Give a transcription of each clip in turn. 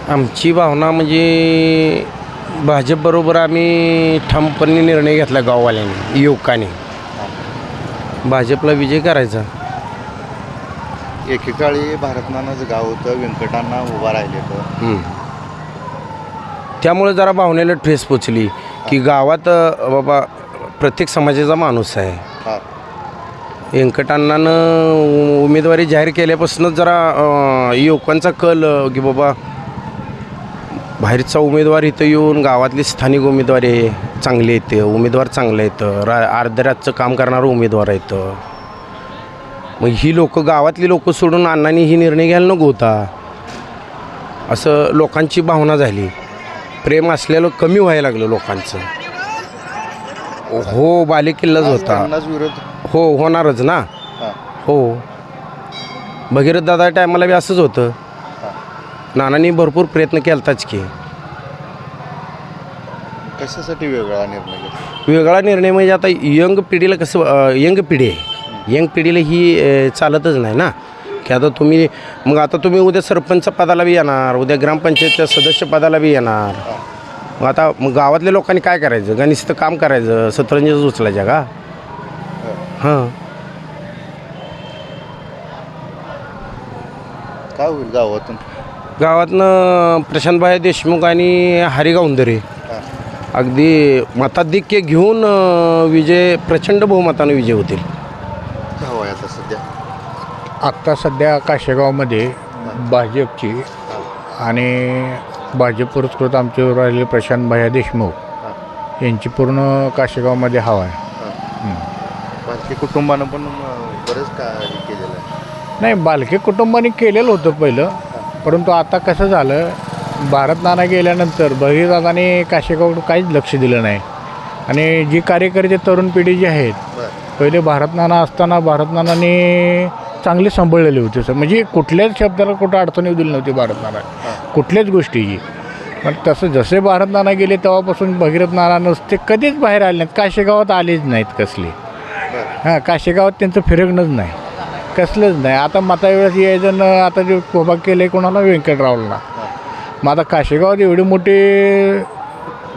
आमची भावना म्हणजे भाजपबरोबर आम्ही ठामपणे निर्णय घेतला गाववाल्यांनी युवकांनी भाजपला विजय करायचा. एकेकाळी भारतनानाचं गाव होतं, व्यंकटांना उभा राहिले तर त्यामुळे जरा भावनेला ठेस पोचली की गावात बाबा प्रत्येक समाजाचा माणूस आहे. व्यंकटांनानं उमेदवारी जाहीर केल्यापासूनच जरा युवकांचा कल की बाबा बाहेरचा उमेदवार इथं येऊन गावातली स्थानिक उमेदवारी चांगली येते, उमेदवार चांगले येतं, अर्ध्याचं काम करणारं उमेदवार येतं. मग ही लोक गावातली लोक सोडून अण्णांनी ही निर्णय घ्यायला नको होता असं लोकांची भावना झाली. प्रेम असलेलं कमी व्हायला लागलं लोकांचं. हो बालेकिल्लाच होता. हो होणारच ना. हो भगीरथ दादा टायमाला बी असंच होतं. नानांनी भरपूर प्रयत्न केलताच की. कशासाठी वेगळा निर्णय घेतला? वेगळा निर्णय म्हणजे आता यंग पिढीला कसं यंग पिढी आहे, यंग पिढीला ही चालतच नाही ना की आता तुम्ही उद्या सरपंच पदाला बी येणार, उद्या ग्रामपंचायतच्या सदस्य पदाला बी येणार. आता गावातल्या लोकांनी काय करायचं? नुसतं काम करायचं, सतरंजीच उचलायच्या का? हां काय होईल गावातून? गावातनं प्रशांतभाई देशमुख आणि हरी गावंदरे अगदी मताधिक्य घेऊन विजय प्रचंड बहुमतानं विजय होतील. हवं आहे आता सध्या? आत्ता सध्या काशेगावमध्ये भाजपची आणि भाजप पुरस्कृत आमचे राहिले प्रशांतभाई देशमुख यांची पूर्ण काशेगावमध्ये हवा आहे. बाकी कुटुंबानं पण बरंच काय केलेलं आहे. नाही, बालके कुटुंबाने केलेलं होतं पहिलं, परंतु आता कसं झालं, भारत नाना गेल्यानंतर भगीरथदादांनी काशेगावकडं काहीच लक्ष दिलं नाही. आणि जी कार्यकर्ते तरुण पिढी जी आहेत, पहिले भारत नाना असताना भारत नानांनी चांगले सांभाळलेले होते सर. म्हणजे कुठल्याच शब्दाला कुठं अडचण येऊ दिली नव्हती भारत नाना, कुठल्याच गोष्टीची. पण तसं जसे भारत नाना गेले तेव्हापासून भगीरथ नाना नुसते कधीच बाहेर आले नाहीत, काशेगावात आलेच नाहीत कसले. काशेगावात त्यांचं फिरकणंच नाही, कसलंच नाही. आता मतावेळेस यायचं आता जे उभा केलं आहे कोणाला? व्यंकटरावला. मग आता काशेगावात एवढे मोठे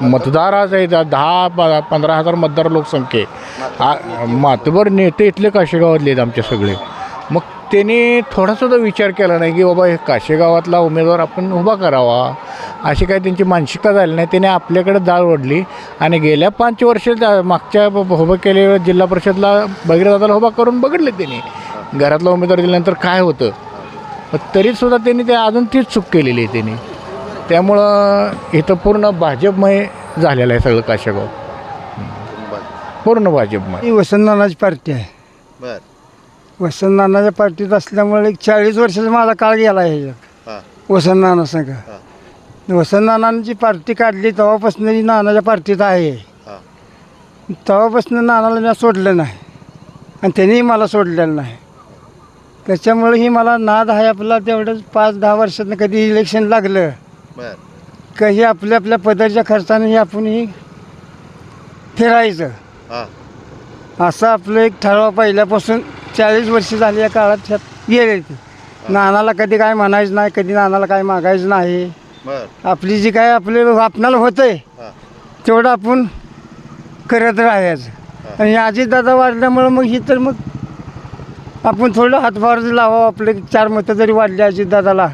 मतदार आज आहेत, 10-15 हजार मतदार लोकसंख्या, मातबर नेते इथले काशेगावातले आहेत आमचे सगळे. मग त्यांनी थोडासुद्धा विचार केला नाही की बाबा हे काशेगावातला उमेदवार आपण उभा करावा, अशी काही त्यांची मानसिकता झाली नाही. त्याने आपल्याकडे दाळ ओढली आणि गेल्या 5 वर्ष मागच्या उभं केलेल्या जिल्हा परिषदला भगीरथदादाला उभा करून बघितले त्यांनी. घरातला उमेदवार दिल्यानंतर काय होतं, तरीसुद्धा त्यांनी ते अजून तीच चूक केलेली आहे त्यांनी. त्यामुळं इथं पूर्ण भाजपमय झालेलं आहे सगळं काशेगाव, पूर्ण भाजपमय. ही वसंतनानाची पार्टी आहे. बर. वसंतनानाच्या पार्टीत असल्यामुळे 40 वर्षाचा माझा काळ गेला आहे ह्याच्यात वसंतनाना संघ. वसंतनानांची पार्टी काढली तेव्हापासून जी नानाच्या पार्टीत आहे, तेव्हापासून नानाला मी सोडलं नाही आणि त्यांनीही मला सोडलेलं नाही. त्याच्यामुळे ही मला नाद आहे आपला. तेवढंच 5-10 वर्षातनं कधी इलेक्शन लागलं काही आपल्या आपल्या पदाच्या खर्चाने आपण ही फिरायचं, असं आपलं एक ठराव पहिल्यापासून 40 वर्ष झाली या काळात गेले. नानाला कधी काय म्हणायचं नाही, कधी नानाला काय मागायचं नाही. आपली जी काय आपणाला होतंय तेवढं आपण करत राहायचं. आणि अजितदादा वाढल्यामुळं मग ही तर मग आपण थोडं हातभार लावावं. आपले 4 मतं जरी वाढली अजितदादाला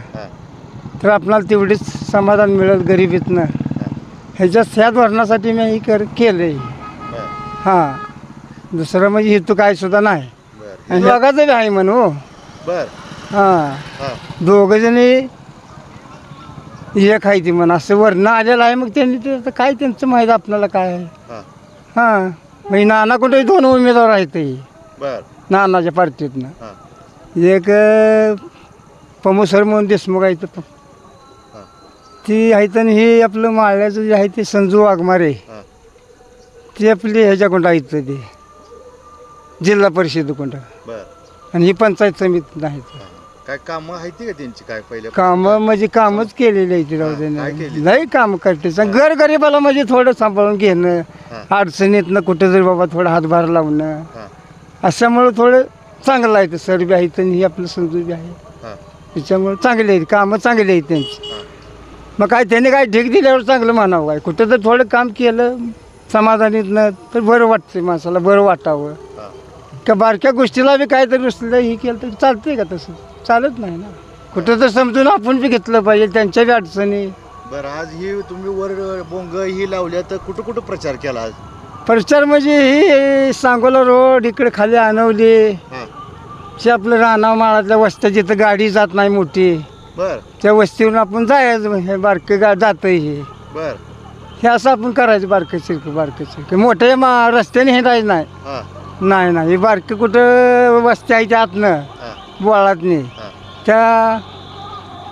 तर आपणाला तेवढीच समाधान मिळेल गरिबीतनं. ह्या धोरणासाठी मी ही केलं आहे. हां, दुसरं म्हणजे हेतू काय सुद्धा नाही. आणि दोघाचं बी आहे म्हणू. हां, दोघंजणी एक आहे ती म्हण असं वरनं आलेलं आहे. मग त्यांनी ते काय त्यांचं माहीत आपल्याला काय आहे. हां, म्हणजे नाना कुठेही 2 उमेदवार आहेत नानाच्या पार्टीतनं. एक पमोसर म्हणून देशमुख आहे तर ती आहेत, आणि हे आपलं माळ्याचं जे आहे ते संजू वाघमारे ती आपली ह्याच्याकडं आहेत ते जिल्हा परिषदेकडं, आणि ही पंचायत समिती नाही. काय कामं आहेत का त्यांची? काय पहिले कामं म्हणजे कामच केलेली आहे ती. राहू दे, लई काम करते. गरीबाला म्हणजे थोडं सांभाळून घेणं, अडचणीतनं कुठं जरी बाबा थोडं हातभार लावणं, अशामुळं थोडं चांगलं आहे. सर बी आहेत आणि ही आपलं संजू बी आहे, त्याच्यामुळे चांगले आहेत, कामं चांगली आहेत त्यांची. मग काय त्याने काय ढीक दिल्यावर चांगलं म्हणावं काय, कुठं तर थोडं काम केलं समाधानीतनं तर बरं वाटतं, माणसाला बरं वाटावं. हां. का बारक्या गोष्टीला बी काय तरी रुसलं ही केलं तर चालतंय का? तसं चालत नाही ना. कुठं तर समजून आपण बी घेतलं पाहिजे त्यांच्या बी अडचणी. बरं, आज ही तुम्ही वर बोंग ही लावल्या तर कुठं कुठं प्रचार केला आज? प्रचार म्हणजे ही सांगोला रोड इकडे खाली आणवली, हां. हे आपलं रानाव माळातल्या वस्त्या जिथं गाडी जात नाही मोठी बरं त्या वस्तीवरून आपण जायचं. हे बारकं जातं हे बरं. हे असं आपण करायचं बारकं चिरकं मोठ्या रस्त्याने हे जायचं नाही. हां नाही हे बारकं कुठं वस्त्या आहे त्या आतनं हां बोळातनी हां त्या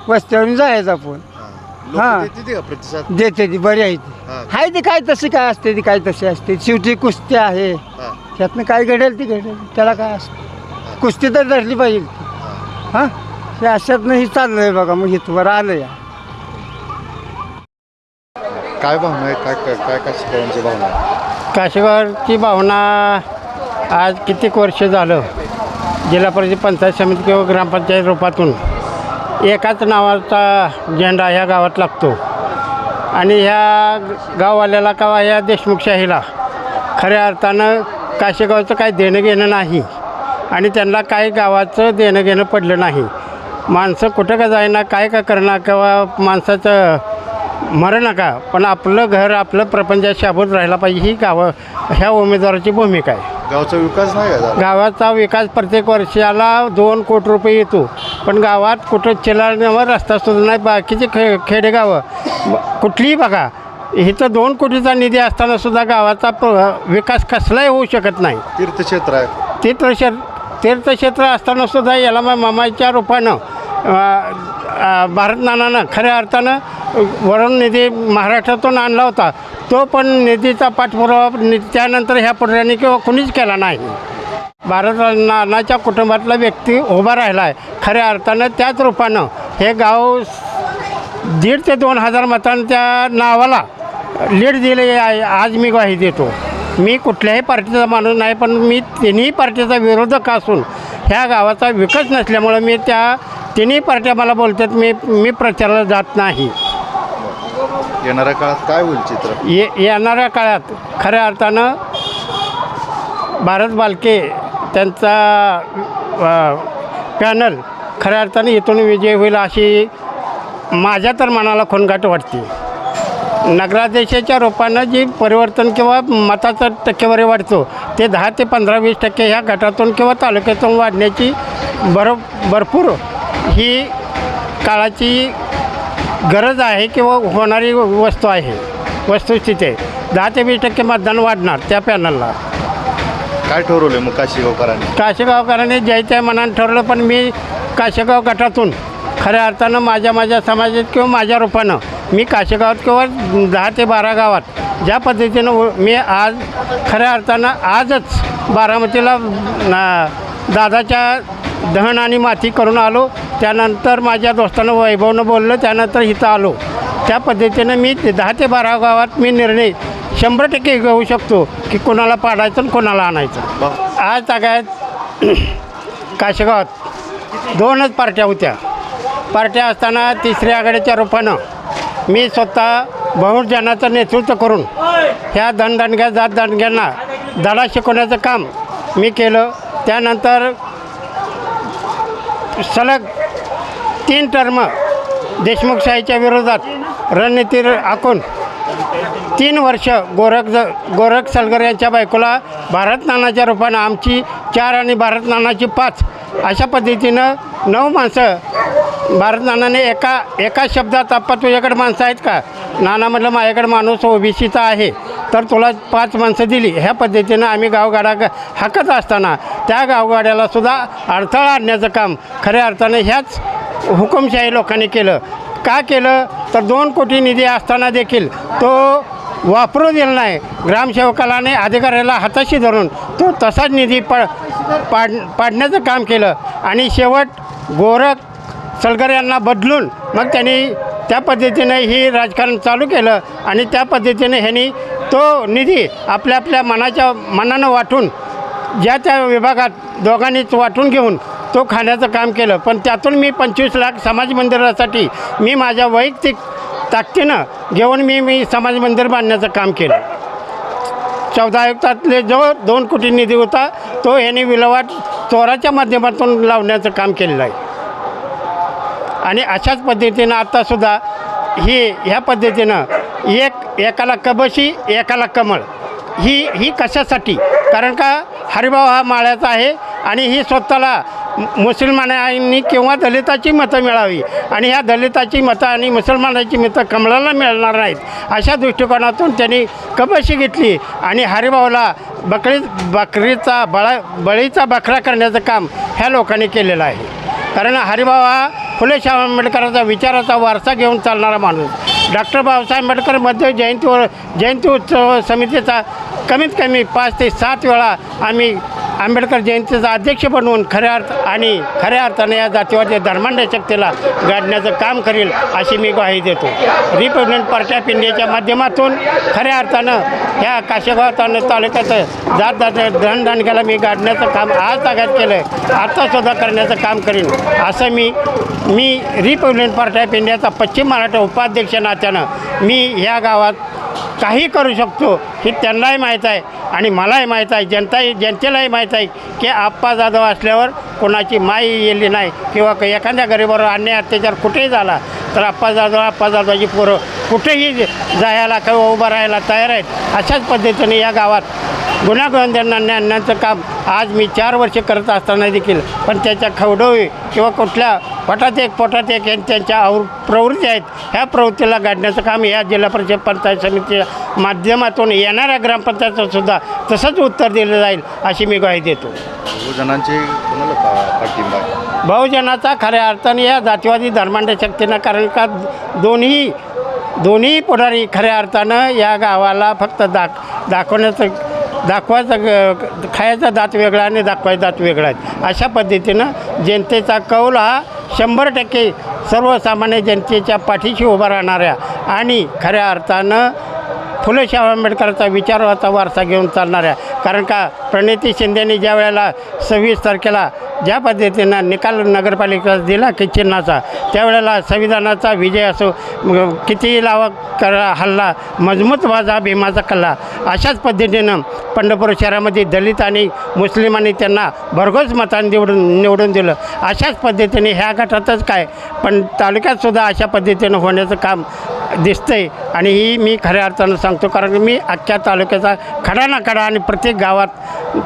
वस्त्यावरून जायचं आपण. हां. हां. लोक देते का प्रतिसाद? देते ती बरी आहे ती. हां आहे ती काय तशी काय असते ती काय तशी असते. शेवटी कुस्ती आहे हां त्यातनं काय घडेल ती घडेल, त्याला काय असतं. कुस्ती तर धरली पाहिजे ती. हां हे अशातनं ही चाललं आहे बघा. मग इथवर आलं या. काय भावना आहे? काय काय काय काशीकरांची भावना आहे? काशीगावची भावना आज कित्येक वर्ष झालं जिल्हा परिषद पंचायत समिती किंवा ग्रामपंचायत रूपातून एकाच नावाचा झेंडा ह्या गावात लागतो आणि ह्या गाववाल्याला किंवा ह्या देशमुखशाहीला खऱ्या अर्थानं काशीगावचं काही देणं घेणं नाही आणि त्यांना काही गावाचं देणं घेणं पडलं नाही. माणसं कुठं का जाईना काय का करणार किंवा माणसाचं मरण नका पण आपलं घर आपलं प्रपंचात शाबूत राहायला पाहिजे ही ह्या उमेदवाराची भूमिका आहे. गावचा विकास नाही का झाला? गावाचा विकास प्रत्येक वर्षाला 2 कोटी रुपये येतो पण गावात कुठं चिलाण्यावर रस्ता सुद्धा नाही. बाकीचे खेडेगावं कुठलीही बघा इथं 2 कोटीचा निधी असताना सुद्धा गावाचा विकास कसलाही होऊ शकत नाही. तीर्थक्षेत्र आहे. तीर्थक्षेत्र असताना सुद्धा याला मामाच्या रूपानं भारत नानानं खऱ्या अर्थानं वरून निधी महाराष्ट्रातून आणला होता. तो पण निधीचा पाठपुरावा त्यानंतर ह्या पुढऱ्यांनी किंवा कुणीच केला नाही. भारत नानाच्या कुटुंबातला व्यक्ती उभा राहिला आहे खऱ्या अर्थानं. त्याच रूपानं हे गाव 1,500 ते 2,000 मतांनी त्या नावाला लीड दिले आहे. आज मी ग्वाही देतो. मी कुठल्याही पार्टीचा माणूस नाही पण मी तिन्ही पार्टीचा विरोधक असून ह्या गावाचा विकास नसल्यामुळं मी त्या तिन्ही पार्ट्या मला बोलतात मी प्रचाराला जात नाही. येणाऱ्या काळात काय होईल चित्र? येणाऱ्या काळात खऱ्या अर्थानं भारत बालके त्यांचा पॅनल खऱ्या अर्थानं इथून विजय होईल अशी माझ्या तर मनाला खोनगाट वाटते. नगराध्यक्षाच्या रूपानं जी परिवर्तन किंवा मताचा टक्केवारी वाढतो ते 10 ते 15-20% ह्या गटातून किंवा तालुक्यातून वाढण्याची भरपूर ही काळाची गरज आहे किंवा होणारी वस्तू आहे. वस्तुस्थिती आहे. 10 ते 20% मतदान वाढणार त्या पॅनलला. काय ठरवलं मग काशीगावकरांनी जय त्या मनानं ठरवलं पण मी काशीगाव गटातून खऱ्या अर्थानं माझ्या समाजात किंवा माझ्या रूपानं मी काशीगावात किंवा 10 ते 12 गावात ज्या पद्धतीनं मी आज खऱ्या अर्थानं आजच बारामतीला दादाच्या दहन आणि माती करून आलो. त्यानंतर माझ्या दोस्तानं वैभवनं बोललं त्यानंतर इथं आलो. त्या पद्धतीनं मी 10 ते 12 गावात मी निर्णय 100% घेऊ शकतो की कोणाला पाडायचं आणि कोणाला आणायचं. आज सगळ्यात काशीगावात 2च पार्ट्या होत्या. पार्ट्या असताना तिसऱ्या आघाडीच्या रूपानं मी स्वतः बहुजनाचं नेतृत्व करून ह्या धनदांडग्या जातदांडग्यांना धडा शिकवण्याचं काम मी केलं. त्यानंतर सलग 3 टर्म देशमुखशाहीच्या विरोधात रणनीती आखून 3 वर्ष गोरख सलगर यांच्या बायकोला भारत नानाच्या रूपानं आमची 4 आणि भारत नानाची 5 अशा पद्धतीनं 9 माणसं भारत नानाने एका शब्दात आप्पा तुझ्याकडे माणसं आहेत का? नाना म्हटलं माझ्याकडे माणूस ओबीसीचा आहे तर तुला 5 माणसं दिली. ह्या पद्धतीनं आम्ही गावगाडा हाकत असताना त्या गावगाड्यालासुद्धा अडथळा आणण्याचं काम खऱ्या अर्थानं ह्याच हुकुमशाही लोकांनी केलं. का केलं तर 2 कोटी निधी असताना देखील तो वापरू दिला नाही. ग्रामसेवकालाने अधिकाऱ्याला हाताशी धरून तो तसाच निधी पाडण्याचं काम केलं आणि शेवट गोरख सलगर यांना बदलून मग त्यांनी त्या पद्धतीनं ही राजकारण चालू केलं आणि त्या पद्धतीने ह्यांनी तो निधी आपल्या मनानं वाटून ज्या त्या विभागात दोघांनीच वाटून घेऊन तो खाण्याचं काम केलं. पण त्यातून मी 25 लाख समाज मंदिरासाठी मी माझ्या वैयक्तिक ताकदीनं घेऊन मी समाज मंदिर बांधण्याचं काम केलं. 14 आयुक्तातले जो 2 कोटी निधी होता तो यांनी विल्हेवाट चोराच्या माध्यमातून लावण्याचं काम केलेलं आहे. आणि अशाच पद्धतीनं आत्तासुद्धा ह्या पद्धतीनं एकाला कबशी एकाला कमळ ही कशासाठी? कारण का हरिभाऊ हा माळ्याचा आहे आणि ही स्वतःला मुसलमानांनी किंवा दलिताची मतं मिळावी आणि ह्या दलिताची मतं आणि मुसलमानाची मतं कमळाला मिळणार नाहीत अशा दृष्टिकोनातून त्यांनी कबशी घेतली आणि हरिभाऊला बळीचा बकरा करण्याचं काम ह्या लोकांनी केलेलं आहे. कारण हरिभाऊ हा फुले शाहू आंबेडकरांचा विचाराचा वारसा घेऊन चालणारा माणूस. डॉक्टर बाबासाहेब आंबेडकर जयंती उत्सव समितीचा कमीत कमी 5 ते 7 वेळा आम्ही आंबेडकर जयंतीचा अध्यक्ष बनवून खऱ्या अर्थाने या जातीवादी धर्मांध शक्तीला गाडण्याचं काम करेल अशी मी ग्वाही देतो. रिपब्लिकन पार्टी ऑफ इंडियाच्या माध्यमातून खऱ्या अर्थानं ह्या काशेगाव तालुक्याचं जात धनदानक्याला मी गाडण्याचं काम आज तागात केलं आहे, आत्तासुद्धा करण्याचं काम करेन असं मी रिपब्लिकन पार्टी ऑफ इंडियाचा पश्चिम महाराष्ट्र उपाध्यक्ष नात्यानं मी ह्या गावात काही करू शकतो हे त्यांनाही माहीत आहे आणि मलाही माहीत आहे, जनतेलाही माहीत आहे की आप्पा जाधव असल्यावर कोणाची माई येली नाही किंवा एखाद्या गरीबावर अन्याय अत्याचार कुठेही झाला तर आप्पा जाधवाची पोरं कुठेही जायला किंवा उभं राहायला तयार आहेत. अशाच पद्धतीने या गावात गुन्हेगारांना आणण्याचं काम आज मी 4 वर्ष करत असताना देखील पण त्याच्या खवडोळी किंवा कुठल्या पोटात एक त्यांच्या प्रवृत्ती आहेत ह्या प्रवृत्तीला गाडण्याचं काम या जिल्हा परिषद पंचायत समितीच्या माध्यमातून येणाऱ्या ग्रामपंचायतसुद्धा तसंच उत्तर दिलं जाईल अशी मी ग्वाही देतो. बहुजनांचे कोणाला पाठिंबा आहे? बहुजनाचा खऱ्या अर्थाने या जातीवादी धर्मांध शक्तीनं कारण का दोन्ही पुढारी खऱ्या अर्थानं या गावाला फक्त दाखवायचं खायचा दात वेगळा आणि दाखवायचा दात वेगळा आहे. अशा पद्धतीनं जनतेचा कौल हा 100% सर्वसामान्य जनतेच्या पाठीशी उभा राहणाऱ्या आणि खऱ्या अर्थानं फुले शाहू आंबेडकरांचा विचाराचा वारसा घेऊन चालणाऱ्या. कारण का प्रणिती शिंदेनी ज्या वेळेला 26 तारखेला ज्या पद्धतीनं निकाल नगरपालिकेचा दिला की चिन्हाचा त्यावेळेला संविधानाचा विजय असो किती लावा करा हल्ला मजबूत वाजा भीमाचा कल्ला अशाच पद्धतीनं पंढरपूर शहरामध्ये दलित आणि मुस्लिमांनी त्यांना भरघोस मतांनी निवडून दिलं. अशाच पद्धतीने ह्या गटातच काय पण तालुक्यातसुद्धा अशा पद्धतीनं होण्याचं काम दिसतंय आणि ही मी खऱ्या अर्थानं सांगतो कारण मी अख्ख्या तालुक्याचा खडा ना खडा आणि प्रत्येक गावात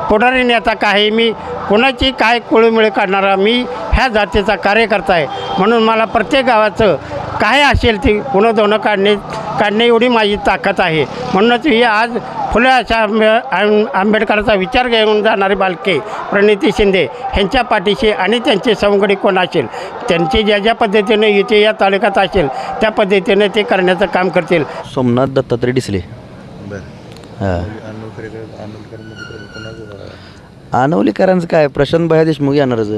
पुढारी नेता काय मी कोणाची काय कुळीमुळे काढणारा मी ह्या जातीचा कार्यकर्ता आहे. म्हणून मला प्रत्येक गावाचं काय असेल ते पुनर्धोनं काढणे एवढी माझी ताकद आहे. म्हणूनच ही आज फुले आंबेडकरांचा विचार घेऊन जाणारे बालके प्रणिती शिंदे ह्यांच्या पाठीशी आणि त्यांचे सवंगडी कोण असेल त्यांची ज्या पद्धतीने इथे या तालुक्यात असेल त्या पद्धतीने ते करण्याचं काम करतील. सोमनाथ दत्तात्रय डिसले. हां आनवलीकरांचं काय प्रशांत भाया देशमुख येणारच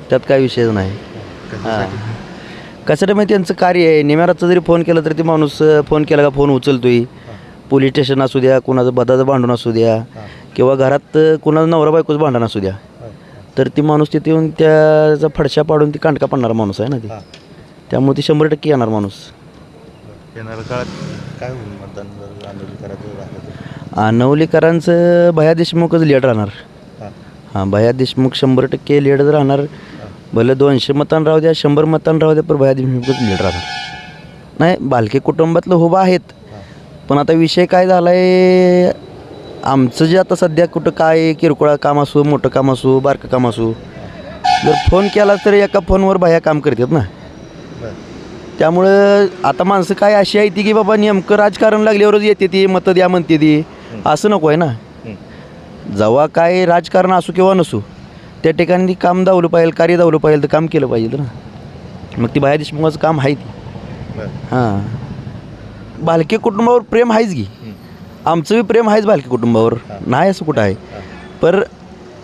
त्यात काय विषयच नाही. हां कसं माहिती त्यांचं कार्य आहे. निम्यारातचं जरी फोन केला तरी ते माणूस फोन केला का फोन उचलतोय. पोलीस स्टेशन असू द्या कोणाचं बदाचं भांडण असू द्या किंवा घरात कोणाचं नवरा बायकोचं भांडण असू द्या तर ती माणूस तिथे येऊन त्याचा फडशा पाडून ती कांडका पाडणारा माणूस आहे ना ती. त्यामुळे ती 100% येणार माणूस. येणाऱ्या काळात काय होईल मतदान आनवलीकरांचं भया देशमुखच लीड राहणार. हां भया देशमुख 100% लीड राहणार. भले 200 मतांना राहू द्या 100 मतांना राहू द्या पण भया देशमुखच लीड राहणार. नाही बालके कुटुंबातलं उभा आहेत पण आता विषय काय झाला आहे आमचं जे आता सध्या कुठं काय किरकोळ काम असो मोठं काम असो बारकं काम असो जर फोन केला तर एका फोनवर बाया काम करतात ना. त्यामुळं आता माणसं काय अशी आहे ती की बाबा नेमकं राजकारण लागल्यावरच येते ती मतं द्या म्हणते ती असं नको आहे ना. जेव्हा काय राजकारण असो किंवा नसो त्या ठिकाणी ती काम दावलं पाहिजे कार्य दावलं पाहिजे तर काम केलं पाहिजे ना. मग ती भया देशमुखाचं काम आहे ती. हां बालके कुटुंबावर प्रेम आहेच की आमचं बी प्रेम आहेच बालके कुटुंबावर नाही असं कुठं आहे. पर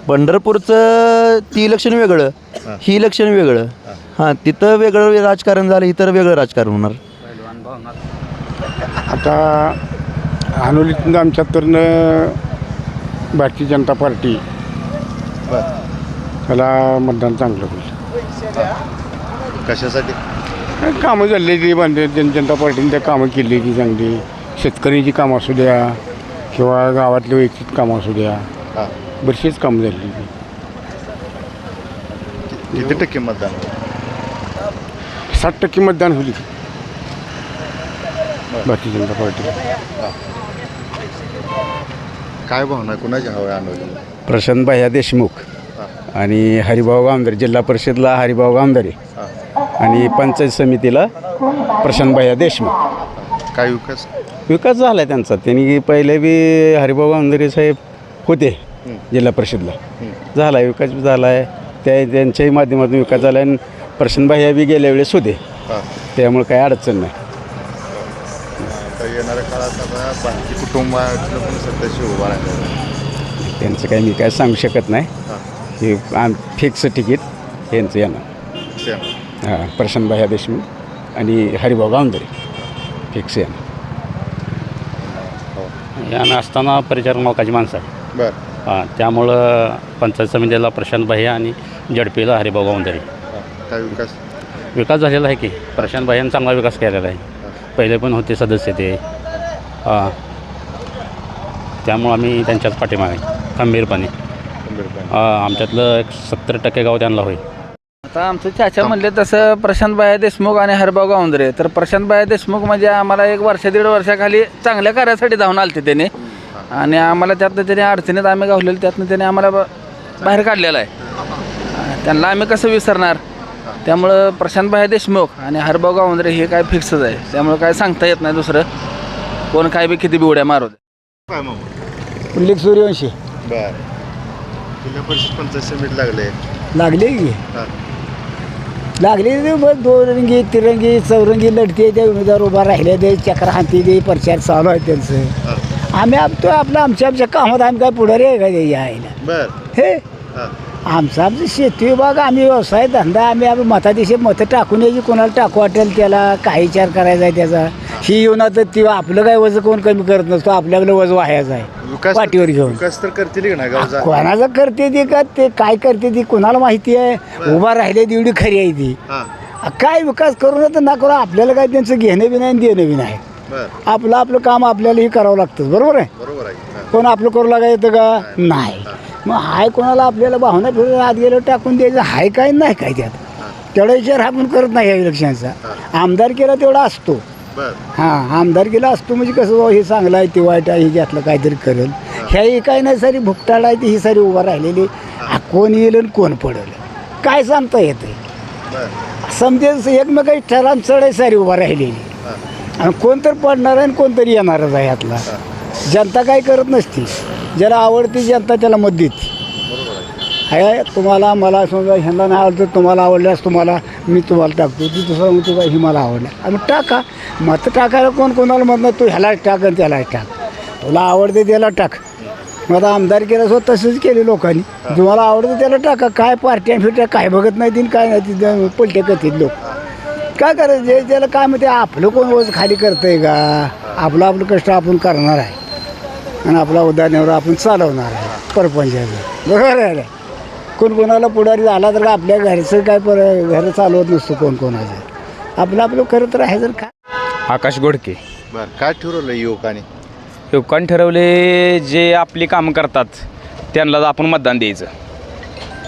पंढरपूरचं ती इलेक्शन वेगळं ही इलेक्शन वेगळं. हां तिथं वेगळं राजकारण झालं इतर वेगळं राजकारण होणार. आता हानोलीतून आमच्या तरनं भारतीय जनता पार्टी त्याला मतदान चांगलं होईल. कशासाठी? कामं झाली ती जनता पार्टीने त्या कामं केली ती चांगली. शेतकऱ्यांची कामं असू द्या किंवा गावातले वैयक्तिक कामं असू द्या, हां. बरीचशीच कामं झाली ती. किती टक्के मतदान 60% मतदान होली भारतीय जनता पार्टी. काय भावना कुणाची हवा आहे? प्रशांत भैया देशमुख आणि हरिभाऊ गावंदरे. जिल्हा परिषदला हरिभाऊ गावंदरे आणि पंचायत समितीला प्रशांत भैया देशमुख. काय विकास? विकास झाला आहे त्यांचा. त्यांनी पहिले बी हरिभाऊ गावंदरे साहेब होते जिल्हा परिषदला. झाला आहे विकास झाला आहे. त्यांच्याही माध्यमातून विकास झाला आहे. आणि प्रशांत भैया बी गेल्या वेळेस होते, त्यामुळे काही अडचण नाही. येणाऱ्या काळात आता बाकी कुटुंबातलं पण सदस्य उभा राहिलं. त्यांचं काही मी काय सांगू शकत नाही. हे फिक्स तिकीट यांचं येणार. हां, प्रशांत भैया देशमुख आणि हरिभाऊ गावंदरे फिक्स येणार. यानं असताना परिचारक मालकाची माणसं आहे. बरं. हां, त्यामुळं पंचायत समितीला प्रशांत भैया आणि जडपीला हरिभाऊ गावंदरे. काय विकास? विकास झालेला आहे की प्रशांत भैयानं चांगला विकास केलेला आहे. पहिले पण होते सदस्य ते. हां, त्यामुळं आम्ही त्यांच्याच पाठीमागे खंबीरपणे. आमच्यातलं एक 70% गाव त्यांना होईल. आता आमचं चाचा म्हणले तसं प्रशांतभाई देशमुख आणि हरिभाऊ गावंदरे. तर प्रशांतभाई देशमुख म्हणजे आम्हाला 1-1.5 वर्षाखाली चांगल्या कार्यासाठी धावून आलते त्याने आणि आम्हाला त्यातनं त्याने अडचणीत आम्ही गावलेलो त्यातनं त्याने आम्हाला बाहेर काढलेलं आहे. त्यांना आम्ही कसं विसरणार. त्यामुळं प्रशांतभाई देशमुख आणि हरिभाऊ गावंदरे हे काय फिक्सच आहे. त्यामुळं काय सांगता येत नाही दुसरं कोण काय बी किती बी उड्या मारू दे. काय मग? पुल्लिक सूर्यवंशी बरं. जिल्हा परिषद पंचायत समिती लागले. लागले की हां. लागले बस 2 रंगी 3रंगी 4रंगी लढते त्या उमेदवार उभा राहिले ते चक्र हाती दे प्रचार चालू आहे त्यांचं. आम्ही आमच्या कामात आम्ही काय पुढारी आहे का ते यायला. बरं. हे हां. आमचं शेती विभाग आम्ही व्यवसाय धंदा आम्ही मतादिशे मतं टाकून यायची कोणाला टाकू वाटेल त्याला काय विचार करायचा आहे त्याचा. ही येऊन आता ती आपलं काय वजन कोण कमी करत नसतो. आपल्याकडे वजन व्हायचं आहे विकास पाठीवर घेऊन. विकास तर करतील की नाही गावचा? कोणाचं करते ती का ते काय करते ती कोणाला माहिती आहे. उभा राहिले ती एवढी खरी आहे ती. हां. काय विकास करू तर ना करू आपल्याला काय त्यांचं घेणं बी नाही आणि देणं बी नाही. बरं. आपलं काम आपल्यालाही करावं लागतं. बरोबर आहे. बरोबर आहे. हां. कोण आपलं करू लागायचं का नाही. मग हाय कोणाला आपल्याला भावना फिरून आत गेलं टाकून द्यायचं हाय काय नाही काय त्यात. तेवढा विचार आपण करत नाही या इलेक्शनचा. आमदार केला तेवढा असतो. बरं. हां, आमदार केला असतो म्हणजे कसं बाबा हे चांगलं आहे ते वाईट आहे हे त्यातलं काहीतरी करेल. ह्याही काय नाही सारी भुकटाळ आहे ती ही सारी उभा राहिलेली. कोण येईल आणि कोण पडेल काय सांगता येते. समजेल एकमेकाची ठराव चढ आहे सारी उभा राहिलेली आणि कोणतरी पडणार आहे आणि कोणतरी येणारच आहे यातला. जनता काय करत नसती. ज्याला आवडते जनता त्याला मत देते. आहे तुम्हाला मला समजा ह्यांना नाही आवडतं तुम्हाला आवडल्यास मी तुम्हाला टाकतो. ती दुसरा म्हणतो का ही मला आवडलं आम्ही टाका. मत टाकायला कोण कोणाला मत नाही. तू ह्यालाच टाक आणि त्यालाच टाक. तुला आवडते त्याला टाक. मग आता आमदार केलं असं तसंच केले लोकांनी. तुम्हाला आवडतं त्याला टाका. काय पार्ट्या फिरट्या काय बघत नाही ती काय नाही ती पलट्या करतील लोक. काय करायचं जे त्याला काय म्हणते आपलं कोण वज खाली करतं आहे का. आपलं कष्ट आपण करणार आहे आणि आपला उदाहरणावर आपण चालवणार आहे परपंचाचं. बरोबर आहे. कोण कोणाला पुढारी झाला तर आपल्या घरचं काय घर चालवत नसतं कोण कोणाचं. आपलं करत राहायचं काय. आकाश गोडके. बरं. काय ठरवलं युवकांनी? युवकांनी ठरवले जे आपली कामं करतात त्यांना आपण मतदान द्यायचं.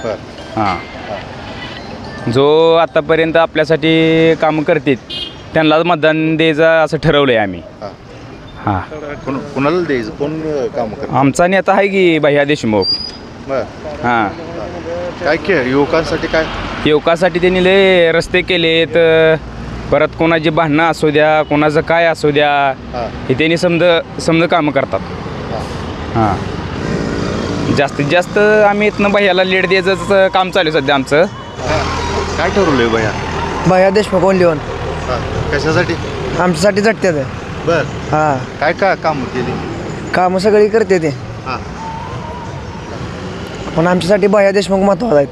बरं. हां, जो आत्तापर्यंत आपल्यासाठी कामं करतात त्यांनाच मतदान द्यायचं असं ठरवलं आहे आम्ही. हां. कुणाला द्यायचं? कोण काम करतं? आमचा नेता आहे की भैया देशमुख. बरं. हां. काय युवकांसाठी काय? युवकासाठी त्यांनी लय रस्ते केलेत. परत कोणाची भांडणं असू द्या कोणाचं काय असू द्या हे त्यांनी समजा कामं करतात. हां, जास्तीत जास्त आम्ही इथनं भैयाला लीड द्यायचं काम चालू आहे सध्या आमचं. काय ठरवलं भैया? भैया देशमुख ओनली वन. कशासाठी? आमच्यासाठी झटते ते. बरं. हां, काय काय कामं केली? कामं सगळी करते ते. हां. पण आमच्यासाठी भैया देशमुख महत्त्वाचं आहेत.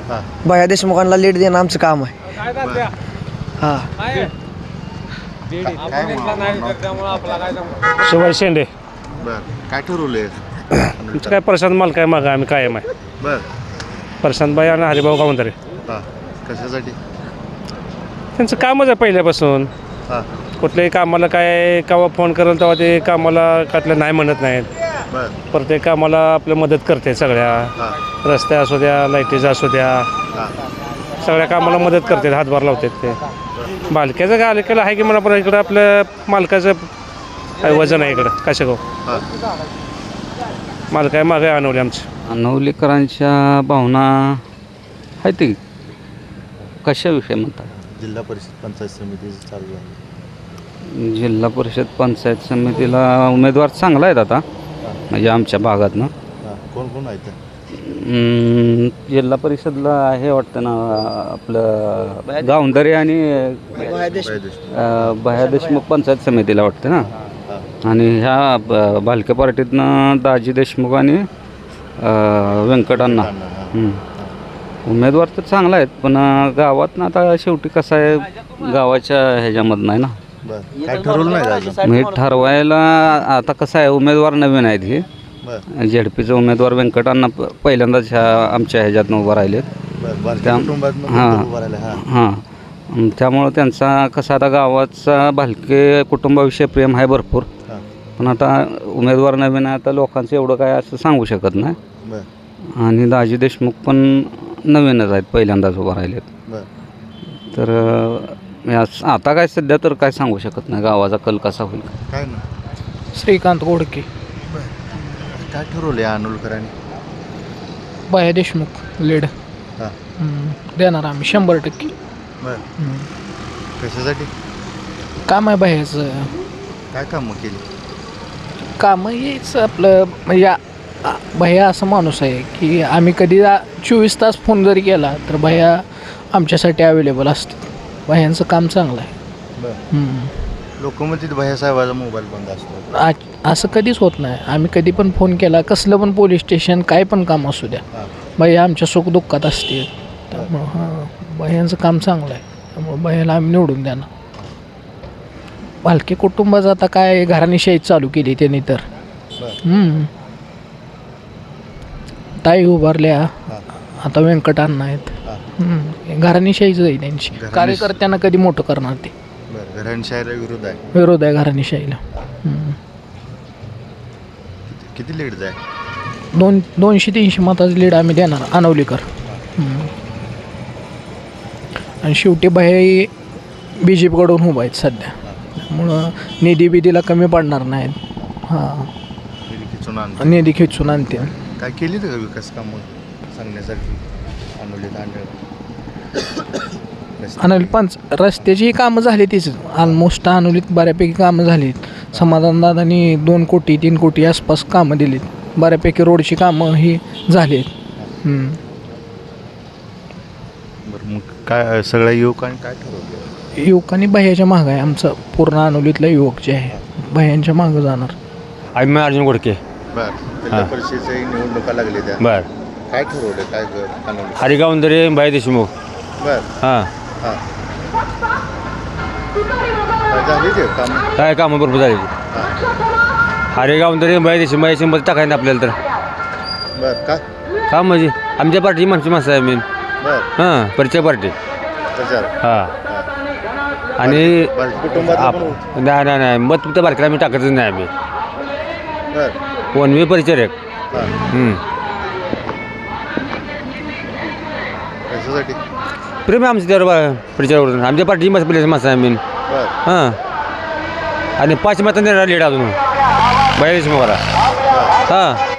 हां. भैया देशमुखांना लीड देणं आमचं काम आहे. हां. शिवाय शेंडे. बरं. काय ठरवलंय? आमचं काय प्रशांत माल काय मागा आम्ही कायम आहे. बरं. प्रशांत भाई आणि हरिभाऊ गावंदरे. हां. कशासाठी? त्यांचं कामच आहे पहिल्यापासून. हां कुठल्याही कामाला काय केव्हा फोन करेल तेव्हा ते कामाला काटलं नाही म्हणत नाहीत. बर प्रत्येक कामाला आपलं मदत करते सगळ्या. हां रस्ते असू द्या, लाईटीचं असू द्या, हां सगळ्या कामाला मदत करतात, हातभार लावतात ते. बालक्याचं काय केलं आहे की मला पण इकडं आपलं मालकाचं वजन आहे इकडं काशेगाव. हां मालक आहे मागे आणवले आमचं. अनवलीकरांच्या भावना आहेत की कशाविषयी म्हणतात. जिल्हा परिषद पंचायत समिती चालू आहे. जिल्हा परिषद पंचायत समितीला उमेदवार चांगला आहेत आता, म्हणजे आमच्या भागातनं. हां कोण कोण आहेत? जिल्हा परिषदला हे वाटतं ना आपलं गावंदरे आणि भया देशमुख पंचायत समितीला वाटतं ना. आणि ह्या भालके पार्टीतनं दाजी देशमुख आणि व्यंकटांना. उमेदवार तर चांगला आहेत, पण गावातनं आता शेवटी कसं आहे गावाच्या ह्याच्यामधनं आहे ना. बरं काय ठरवलं नाही का अजून? म्हणजे ठरवायला आता कसं आहे उमेदवार नवीन आहेत हे. बरं झेडपीचे उमेदवार व्यंकटांना पहिल्यांदाच आमच्या ह्याच्यातनं उभं राहिलेत. बरं बारक्या त्या- कुटुंबातनं हां. कोणतं उभं राहिलं? हां हां त्यामुळं त्यांचा कसं आता गावाचा भालके कुटुंबाविषयी प्रेम आहे भरपूर. हां पण आता उमेदवार नवीन आहे, आता लोकांचं एवढं काय असं सांगू शकत नाही. बरं आणि दाजी देशमुख पण नवीनच आहेत, पहिल्यांदाच उभं राहिलेत. बरं तर आता काय सध्या तर काय सांगू शकत नाही गावाचा कल कसा होईल. काय ना श्रीकांत गोडके, काय ठरवलं आहे अनुलकरांनी? बाया देशमुख लीड हां देणार आम्ही 100%. बरं कशासाठी? काम आहे बाह्याचं. काय कामं केली? कामं हेच आपलं म्हणजे भैया असं माणूस आहे की आम्ही कधी 24 तास फोन जरी केला तर भैया आमच्यासाठी अवेलेबल असतात. भैयांचं काम चांगलं आहे. बरं लोक म्हणतात भैयासाहेबाचा मोबाईल बंद असतो. असं कधीच होत नाही. आम्ही कधी पण फोन केला, कसलं पण पोलीस स्टेशन काय पण काम असू द्या, हां भैया आमच्या सुखदुःखात असते. त्यामुळं भैयांचं काम चांगलं आहे, त्यामुळं भैयाला आम्ही निवडून देणार. भालके कुटुंबाचं आता काय घराणेशाही चालू केली त्यांनी तर. बरं ताई उभारल्या, हां आता व्यंकटांना आहेत. हां घराणेशाहीच आहे त्यांची. कार्यकर्त्यांना कधी मोठं करणार ते. बरं घराणेशाहीला विरोध आहे. विरोध आहे घराणेशाहीला. किती लीड जाय? 200-300 मताचं लीड आम्ही देणार अनवलीकर. आणि शेवटी बाहेर बी जे पीकडून उभा आहेत सध्या, त्यामुळं निधी बिधीला कमी पडणार नाहीत. हां खिचून आणतो. निधी खेचून आणते. काय केली का विकास कामं सांगण्यासारखी अनुलित अनोली रस्त्याची कामं झाली तीच ऑलमोस्ट. अनोलीत बऱ्यापैकी कामं झालीत. समाधानदादांनी 2 कोटी 3 कोटी आसपास कामं दिलीत. बऱ्यापैकी रोडची कामं ही झालीत. बरं मग काय सगळ्या युवकांनी काय ठरवलं? युवकांनी भैयाच्या मागं आहे. आमचं पूर्ण अनोलीतला युवक जे आहे भैयांच्या मागं जाणार. आम्ही अर्जुन गोडके. बरं जिल्हा परिषदेच्या निवडणुका लागल्या त्या. बर काय ठरवलं? काय अनुलित? हरिगावंदरे भया देशमुख. बरं हां हां काय झाली ते काम? काय कामं भरपूर झाली. हरिगावंदरे भया देशमुख भयाची मदत टाकायला आपल्याला तर बरं का? काम म्हणजे आमच्या पार्टी माणसं आहे मी. बरं हां परिचय पार्टी. त्याच्यावर हां आणि कुटुंबात नाही मत त्या बारकेला आम्ही टाकतच नाही. आम्ही बरं वनवे परिचय कशासाठी? प्रेम आहे आमचं त्यावर परिचयावर. आमच्या पार्टी माणसं आहे मी. बरं हां आणि 5 मतांनी लीड अजून भया देशमुखाला. हां